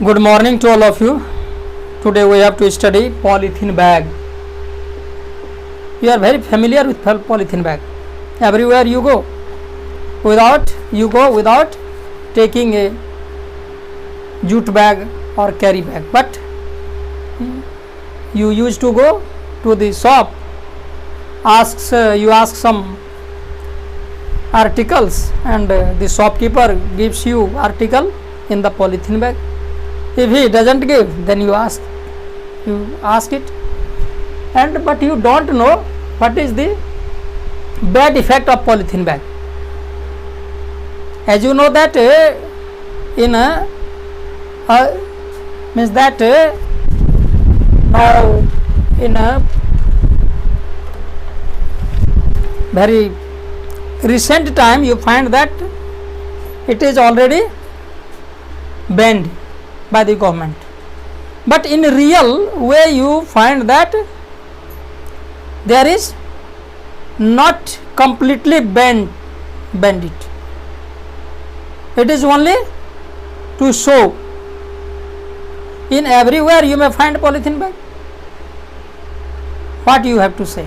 Good morning to all of you. Today we have to study polythene bag. You are very familiar with polythene bag. Everywhere you go without taking a jute bag or carry bag, but you used to go to the shop, you ask some articles, and the shopkeeper gives you article in the polythene bag. If he doesn't give, then you ask it, but you don't know what is the bad effect of polythene bag. As you know that in a very recent time you find that it is already banned by the government, but in real way you find that there is not completely banned it. It is only to show. In everywhere you may find polythene bag. What you have to say?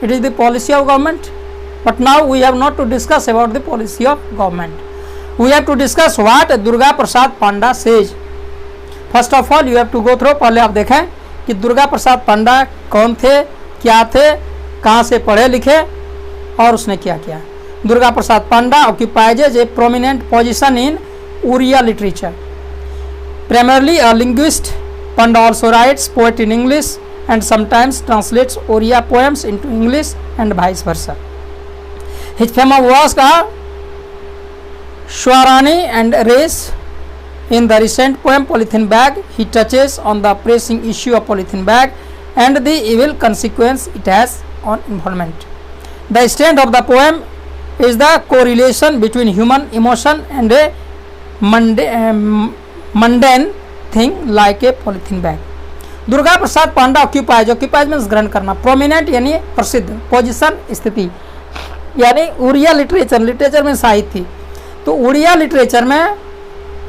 It is the policy of government, but now we have not to discuss about the policy of government. We have to discuss what Durga Prasad Panda says. First of all you have to go through. पहले आप देखें कि दुर्गा प्रसाद पंडा कौन थे, क्या थे, कहाँ से पढ़े लिखे और उसने क्या किया. दुर्गा प्रसाद पंडा occupies a prominent position in Oriya literature. Primarily a linguist, Panda also writes poetry in English and sometimes translates Oriya poems into English and vice versa. His famous works are Shwarani and Race. In the recent poem Polythene Bag, he touches on the pressing issue of polythene bag and the evil consequence it has on environment. The strength of the poem is the correlation between human emotion and a mundane thing like a polythene bag. Durga Prasad Panda occupies means ग्रहण करना, prominent यानी प्रसिद्ध, position स्थिति, यानी Odia literature में साहित्य. तो Odia literature में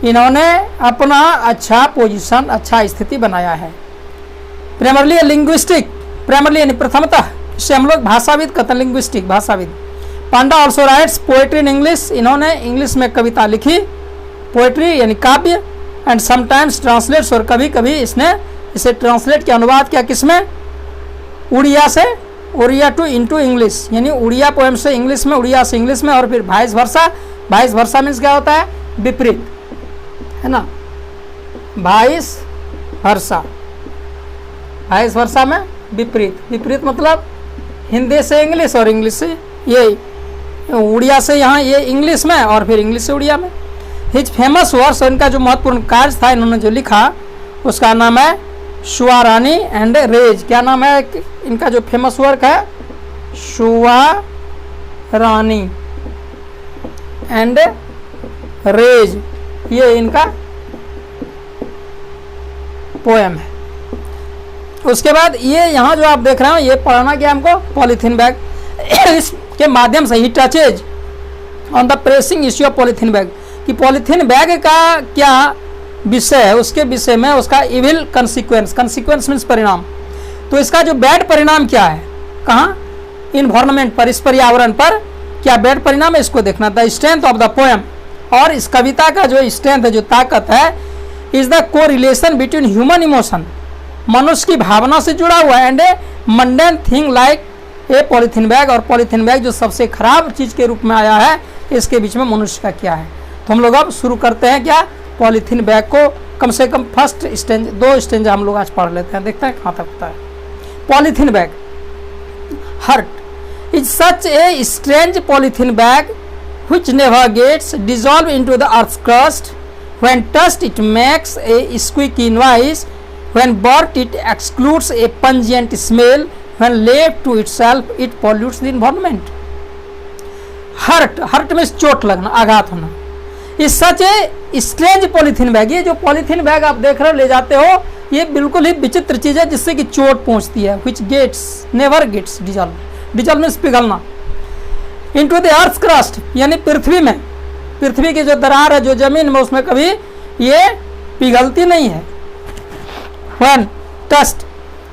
इन्होंने अपना अच्छा पोजीशन, अच्छा स्थिति बनाया है. प्राइमरली लिंग्विस्टिक, प्राइमरली यानी प्रथमतः, इसे हम लोग भाषाविद कहते हैं, लिंग्विस्टिक भाषाविद. Panda also writes poetry in English. इन्होंने इंग्लिश में कविता लिखी, पोएट्री यानी काव्य, एंड समटाइम्स ट्रांसलेट्स, और कभी कभी इसने इसे ट्रांसलेट किया, अनुवाद किया किसमें, उड़िया से, उड़िया टू इनटू इंग्लिश, यानी उड़िया पोएम से इंग्लिश में, उड़िया से इंग्लिश में, और फिर vice versa. Vice versa means क्या होता है, विपरीत, है ना, वाइस वर्सा. वाइस वर्सा में विपरीत, विपरीत मतलब हिंदी से इंग्लिश और इंग्लिश से ये उड़िया से यहाँ ये इंग्लिश में और फिर इंग्लिश से उड़िया में. हिज फेमस वर्क्स, इनका जो महत्वपूर्ण कार्य था, इन्होंने जो लिखा उसका नाम है शुआरानी एंड रेज. क्या नाम है इनका जो फेमस वर्क है, शुआरानी एंड रेज, ये इनका पोएम है. उसके बाद ये यहाँ जो आप देख रहे हो, ये पढ़ना क्या हमको, पॉलीथीन बैग. इसके माध्यम से ही touches on the pressing issue of polythene bag, कि पॉलीथीन बैग का क्या विषय है, उसके विषय में उसका इविल कंसिक्वेंस मीन्स परिणाम. तो इसका जो बैड परिणाम क्या है, कहाँ, इन्वायरमेंट पर, इस पर्यावरण पर क्या बैड परिणाम है, इसको देखना. The strength of the poem, और इस कविता का जो स्ट्रेंथ है, जो ताकत है, is the correlation between human emotion, मनुष्य की भावना से जुड़ा हुआ है, and A mundane thing like a polythene bag, और पॉलीथीन बैग जो सबसे खराब चीज के रूप में आया है, इसके बीच में मनुष्य का क्या है. तो हम लोग अब शुरू करते हैं क्या, पॉलीथीन बैग को कम से कम फर्स्ट स्टेंज, 2 स्टेंज हम लोग आज पढ़ लेते हैं, देखते हैं कहाँ तक होता है. Polythene bag. Heart is such a strange polythene bag which never gets dissolved into the earth's crust. When touched it makes a squeaky noise, when burnt it excludes a pungent smell, when left to itself it pollutes the environment. hurt means चोट लगना, आघात होना. इस सच a strange polythene bag, ये जो polythene bag आप देख रहे हो, ले जाते हो, ये बिल्कुल ही विचित्र चीज है जिससे कि चोट पहुंचती है. which gets never gets dissolved, dissolve means पिघलना. इनटू द अर्थ क्रस्ट यानी पृथ्वी में, पृथ्वी की जो दरार है, जो जमीन में, उसमें कभी ये पिघलती नहीं है। When touched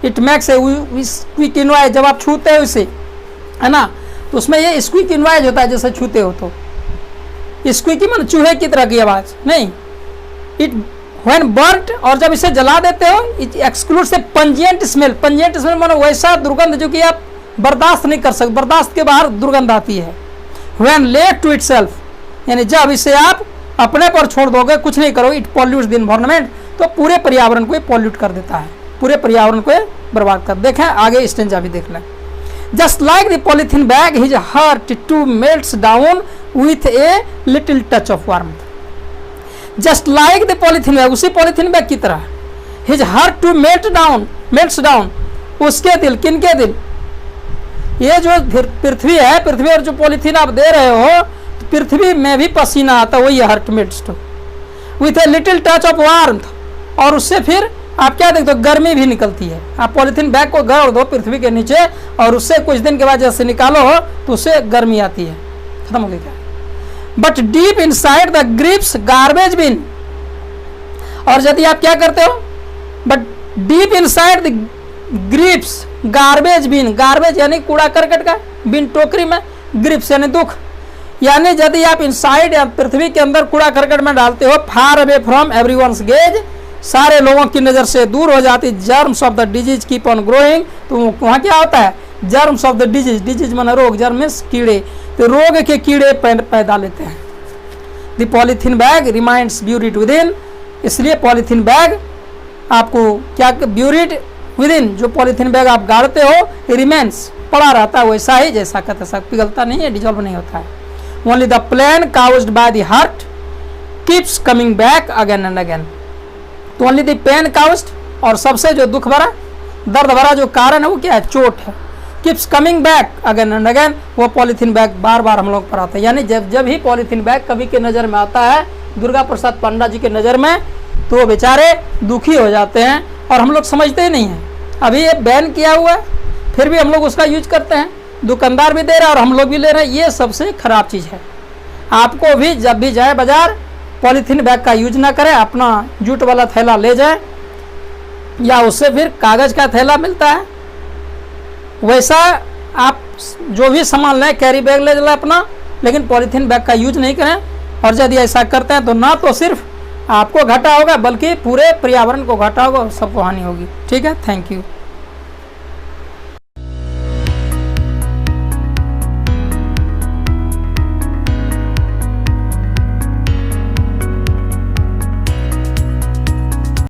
it makes a squeaky noise, जब आप छूते हो इसे, है ना, तो उसमें ये स्क्वीकी नॉइज होता है जैसे छूते हो तो। स्क्वीकी मतलब चूहे की तरह की आवाज नहीं। इट व्हेन बर्ट, और जब इसे जला देते हो, it excludes a pungent smell. Pungent smell मतलब वैसा दुर्गंध जो कि आप बर्दाश्त नहीं कर सकते, बर्दाश्त के बाहर दुर्गंध आती है। व्हेन लेट टू इटसेल्फ, यानी जब इसे आप अपने पर छोड़ दोगे, कुछ नहीं करो, इट पॉल्यूट्स द एनवायरनमेंट, तो पूरे पर्यावरण को पॉल्यूट कर देता है, पूरे पर्यावरण को बर्बाद कर। देखें आगे स्टेंजा भी देख लें। Just like the polythene bag his heart too melts down with a little touch of warmth. Just like the polythene bag, उसी पॉलीथीन बैग की तरह, his heart too melts down, उसके दिल, किनके दिल, ये जो पृथ्वी है, पृथ्वी और जो पॉलीथीन आप दे रहे हो, तो पृथ्वी में भी पसीना आता, वही heart melts with a little touch of warmth, और उससे फिर आप क्या देखते हो, गर्मी भी निकलती है। आप पॉलीथीन बैग को गाड़ दो पृथ्वी के नीचे और उससे कुछ दिन के बाद जैसे निकालो हो तो उससे गर्मी आती है, खत्म हो गया। But deep inside the grips garbage bin, और यदि आप क्या करते हो, but deep inside the grips garbage bin, garbage यानी कूड़ा करकट का, बिन टोकरी में, ग्रिप्स यानी दुख, यानी यदि आप इनसाइड या पृथ्वी के अंदर कूड़ा करकट में डालते हो, far away from everyone's gauge, सारे लोगों की नज़र से दूर हो जाती, germs of the disease keep on growing, तो वहाँ क्या होता है, germs of the disease, disease माना रोग, जर्म मीन्स कीड़े, तो रोग के कीड़े पैदा लेते हैं। The polythene bag reminds buried with in, इसलिए पॉलीथीन बैग आपको क्या, ब्यूरिड विद इन, जो पॉलीथीन बैग आप गाड़ते हो, रिमेन्स, पड़ा रहता है वैसा ही जैसा का तैसा, पिघलता नहीं है, डिजॉल्व नहीं होता है। Only the pain caused by the heart keeps coming back again and again, तो ओनली द पेन काउस्ट, और सबसे जो दुख भरा, दर्द भरा जो कारण है वो क्या है, चोट है, keeps coming back again and again, वो पॉलीथीन बैग बार बार हम लोग पर आता है। यानी जब ही पॉलीथीन बैग कभी के नज़र में आता है, दुर्गा प्रसाद पांडा जी के नज़र में, तो वो बेचारे दुखी हो जाते हैं, और हम लोग समझते ही नहीं हैं। अभी ये बैन किया हुआ है, फिर भी हम लोग उसका यूज करते हैं, दुकानदार भी दे रहा है और हम लोग भी ले रहे हैं, ये सबसे खराब चीज़ है। आपको भी जब भी जाए बाजार, पॉलीथीन बैग का यूज ना करें, अपना जूट वाला थैला ले जाए, या उससे फिर कागज़ का थैला मिलता है, वैसा आप जो भी सामान लें, कैरी बैग ले जाए अपना, लेकिन पॉलीथीन बैग का यूज नहीं करें। और यदि ऐसा करते हैं तो ना तो सिर्फ आपको घाटा होगा, बल्कि पूरे पर्यावरण को घाटा होगा और सबको हानि होगी। ठीक है, थैंक यू।